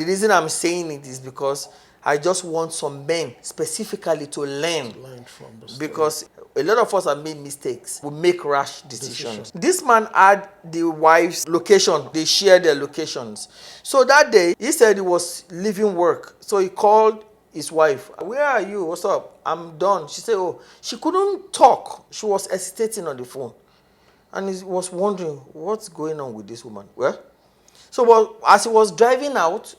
The reason I'm saying it is because I just want some men specifically to learn from the story. Because a lot of us have made mistakes. We make rash decisions. This man had the wife's location. They shared their locations. So that day, he said he was leaving work. So he called his wife. Where are you? What's up? I'm done. She said, oh, she couldn't talk. She was hesitating on the phone. And he was wondering, what's going on with this woman? Well, so as he was driving out,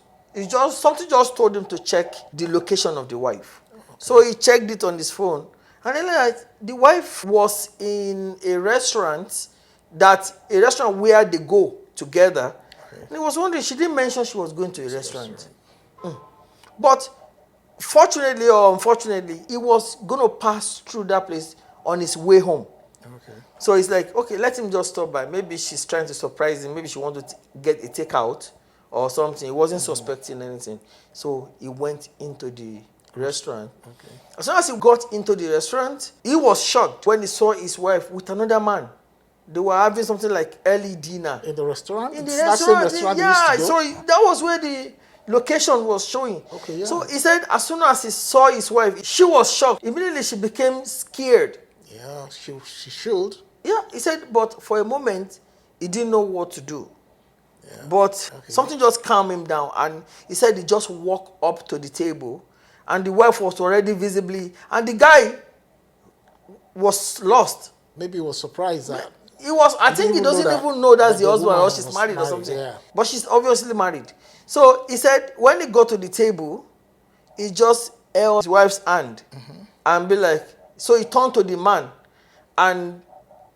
something just told him to check the location of the wife. Okay. So he checked it on his phone. And then the wife was in a restaurant where they go together. Okay. And he was wondering, she didn't mention she was going to a restaurant. But fortunately or unfortunately, he was going to pass through that place on his way home. Okay. So it's like, okay, let him just stop by. Maybe she's trying to surprise him. Maybe she wanted to get a takeout or something. He wasn't suspecting anything. So he went into the restaurant. Okay. As soon as he got into the restaurant, he was shocked when he saw his wife with another man. They were having something like early dinner. In the restaurant? In the restaurant. Yeah, so that was where the location was showing. Okay, yeah. So he said as soon as he saw his wife, she was shocked. Immediately she became scared. Yeah, she should. Yeah, he said, but for a moment, he didn't know what to do. Yeah. But something just calmed him down. And he said he just walked up to the table. And the wife was already visibly... And the guy was lost. Maybe he was surprised that... I think he doesn't even know that's the husband or she's married or something. Yeah. But she's obviously married. So he said when he got to the table, he just held his wife's hand and be like... So he turned to the man and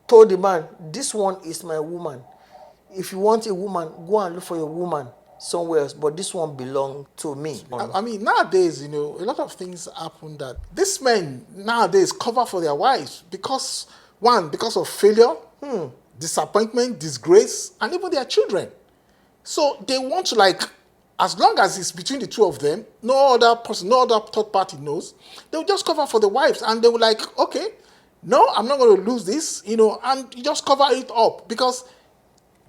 told the man, this one is my woman. If you want a woman, go and look for your woman somewhere else. But this one belongs to me. I mean, nowadays, a lot of things happen that these men nowadays cover for their wives because of failure, disappointment, disgrace, and even their children. So they want to as long as it's between the two of them, no other person, no other third party knows, they'll just cover for the wives and they will okay, no, I'm not going to lose this, and you just cover it up because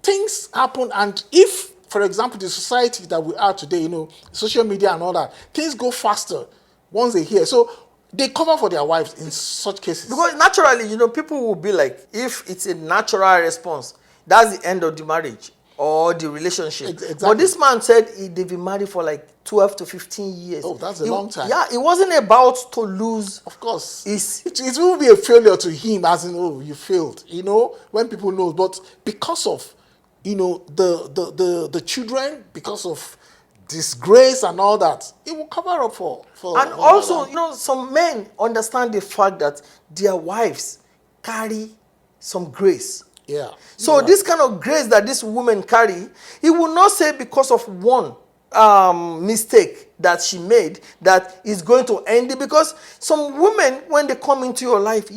things happen. And if, for example, the society that we are today, social media and all that, things go faster once they hear. So they cover for their wives in such cases. Because naturally, people will be like, if it's a natural response, that's the end of the marriage or the relationship. Exactly. But this man said they've been married for 12 to 15 years. Oh, that's a long time. Yeah, it wasn't about to lose. Of course. It will be a failure to him as in, oh, you failed, when people know. But because of, the children, because of disgrace and all that, it will cover up for and also, some men understand the fact that their wives carry some grace. Yeah. So this kind of grace that this woman carry, he will not say because of one mistake that she made that is going to end it. Because some women, when they come into your life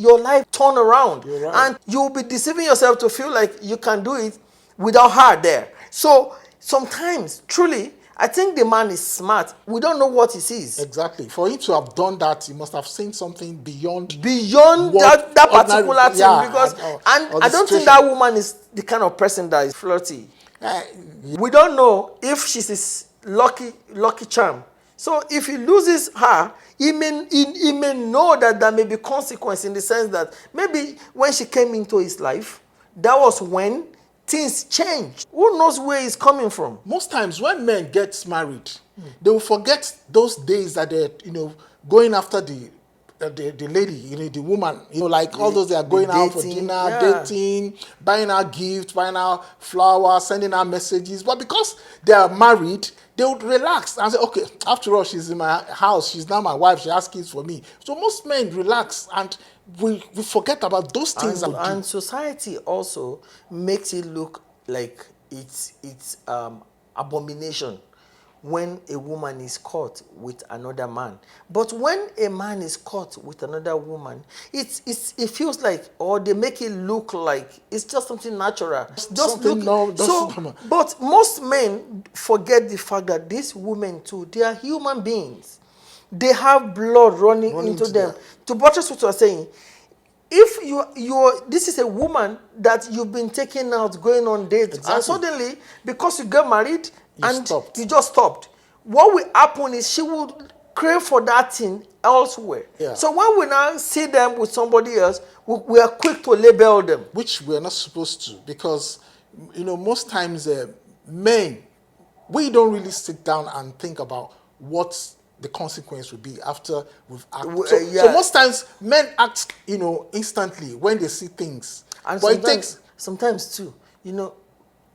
turn around. You're right. And you'll be deceiving yourself to feel like you can do it without her there. So sometimes, truly, I think the man is smart. We don't know what he sees. Exactly. For him to have done that, he must have seen something beyond that particular thing. Yeah, because I don't think that woman is the kind of person that is flirty. We don't know if she's his lucky charm. So if he loses her, he may know that there may be consequence in the sense that maybe when she came into his life, that was when things change. Who knows where he's coming from? Most times when men get married, they will forget those days that they're, going after the lady, the woman, all those they are going out for dinner, dating, buying her gifts, buying her flowers, sending her messages. But because they are married, they would relax and say, okay, after all, she's in my house, she's now my wife, she has kids for me. So most men relax and we forget about those things. And society also makes it look like it's abomination when a woman is caught with another man. But when a man is caught with another woman, it feels like, or they make it look like it's just something natural. But most men forget the fact that these women too, they are human beings. They have blood running into them. To buttress what you are saying, if this is a woman that you've been taking out, going on dates, and suddenly, because you get married, you just stopped. what will happen is she would crave for that thing elsewhere. Yeah. So when we now see them with somebody else, we are quick to label them. Which we're not supposed to, because most times men, we don't really sit down and think about what the consequence will be after we've acted. So most times men act instantly when they see things, and but sometimes too,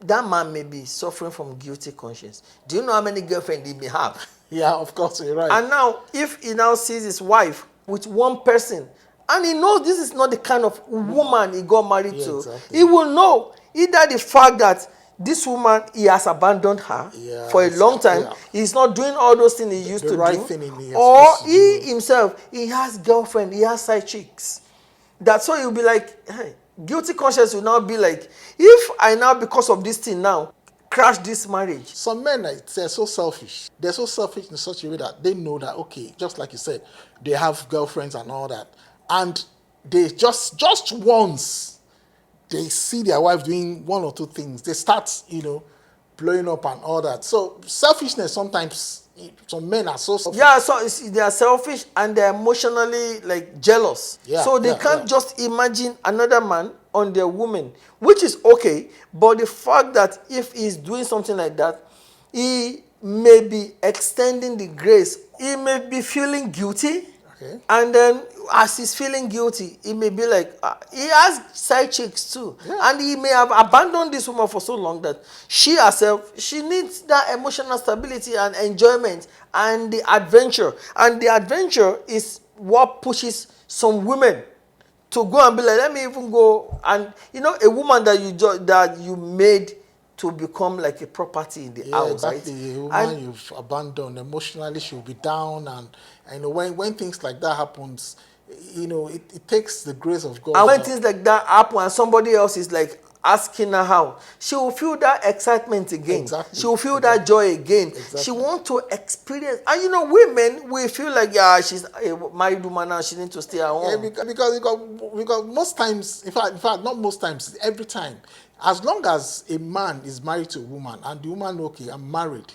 that man may be suffering from guilty conscience. Do you know how many girlfriends he may have? Yeah, of course, you're right. And now, if he now sees his wife with one person, and he knows this is not the kind of woman he got married to, exactly. he will know either the fact that this woman, he has abandoned her for a long time, he's not doing all those things he used to do, or he himself, he has girlfriend, he has side chicks. That's why he'll be like, hey, guilty conscience will now be like, if I now, because of this thing now, crash this marriage. Some men, they're so selfish. They're so selfish in such a way that they know that, okay, just like you said, they have girlfriends and all that. And they just once they see their wife doing one or two things, they start, blowing up and all that. So selfishness, sometimes some men are so selfish. Yeah, so they are selfish and they're emotionally jealous. Yeah, so they can't just imagine another man on their woman, which is okay. But the fact that if he's doing something like that, he may be extending the grace. He may be feeling guilty. Okay. And then as he's feeling guilty, he may be like, he has side chicks too. Yeah. And he may have abandoned this woman for so long that she herself, she needs that emotional stability and enjoyment and the adventure. And the adventure is what pushes some women to go and be like, let me even go. And a woman that you made to become like a property in the house, exactly. right? A woman you've abandoned emotionally, she'll be down, and when things like that happens, it takes the grace of God. And when things like that happen, and somebody else is like asking her how, she will feel that excitement again. Exactly. She will feel that joy again. Exactly. She wants to experience. And women, we feel like she's a married woman now. She needs to stay at home. Yeah, because most times, in fact, not most times, every time. As long as a man is married to a woman and the woman, okay, I'm married,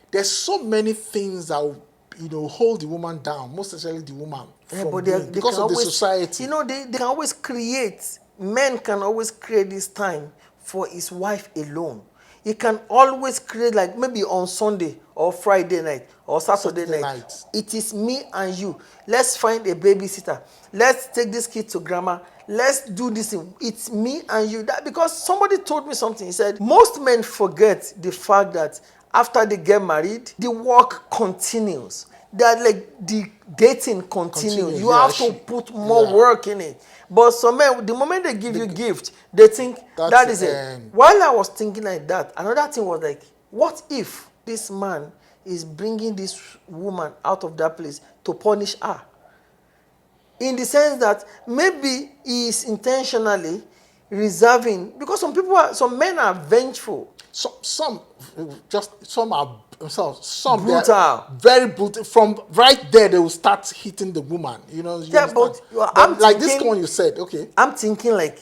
there's so many things that will, hold the woman down, most especially the woman, because of the society. They can always create, men can always create this time for his wife alone. He can always create, like maybe on Sunday or Friday night or Saturday night. It is me and you. Let's find a babysitter. Let's take this kid to grandma. Let's do this thing. It's me and you. Because somebody told me something. He said, most men forget the fact that after they get married, the work continues. That the dating continues. You have to put more work in it. But some men, the moment they give you gift, they think that is it. While I was thinking like that, another thing was like, what if this man is bringing this woman out of that place to punish her? In the sense that maybe he is intentionally reserving, because some men are vengeful. Some are brutal. They are very brutal. From right there, they will start hitting the woman. But I'm like this one you said. Okay, I'm thinking like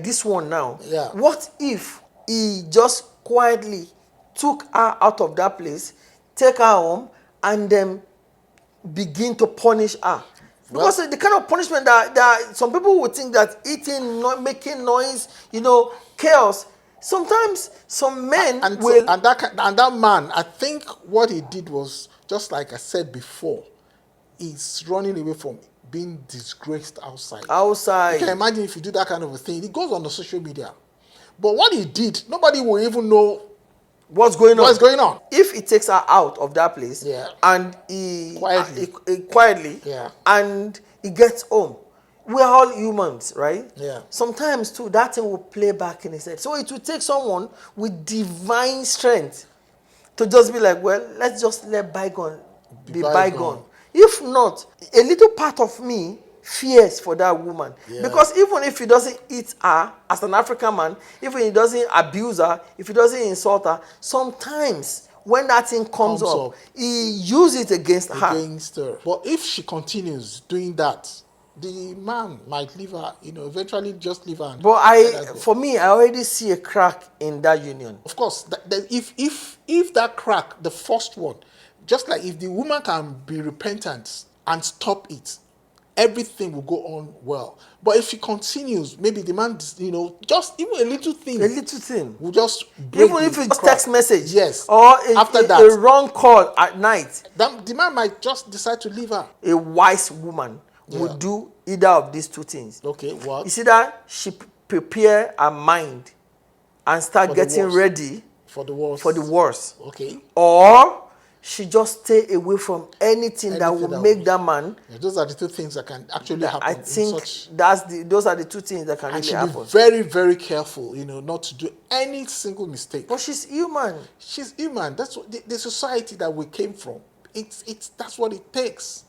this one now. Yeah. What if he just quietly took her out of that place, take her home, and then begin to punish her? Because the kind of punishment that some people would think that eating, making noise, chaos. Sometimes some men will... And that man, I think what he did was, just like I said before, he's running away from being disgraced outside. You can imagine if you do that kind of a thing. It goes on the social media. But what he did, nobody will even know what's going on. If he takes her out of that place, and he quietly, and he gets home, we are all humans, right? Yeah. Sometimes too, that thing will play back in his head. So it will take someone with divine strength to just be like, well, let's just let bygone be bygone. If not, a little part of me fears for that woman. Yeah. Because even if he doesn't eat her as an African man, if he doesn't abuse her, if he doesn't insult her, sometimes when that thing comes up, he uses it against her. But if she continues doing that, the man might leave her, eventually just leave her. But for me, I already see a crack in that union. Of course, if that crack, the first one, just like if the woman can be repentant and stop it, everything will go on well. But if she continues, maybe the man, just even a little thing, will just break even if the it's just crack. text message, Yes. or After a that, wrong call at night, the man might just decide to leave her. a wise woman would do either of these two things. Okay, what? You see that she prepare her mind and start For the getting worst. ready For the worst. for the worst. Okay. Or she just stay away from anything that will make that man. Yeah, those are the two things that can actually happen. I think in such, those are the two things that can and really she happen. be very, very careful, not to do any single mistake. But she's human. She's human. That's what the society that we came from. That's what it takes.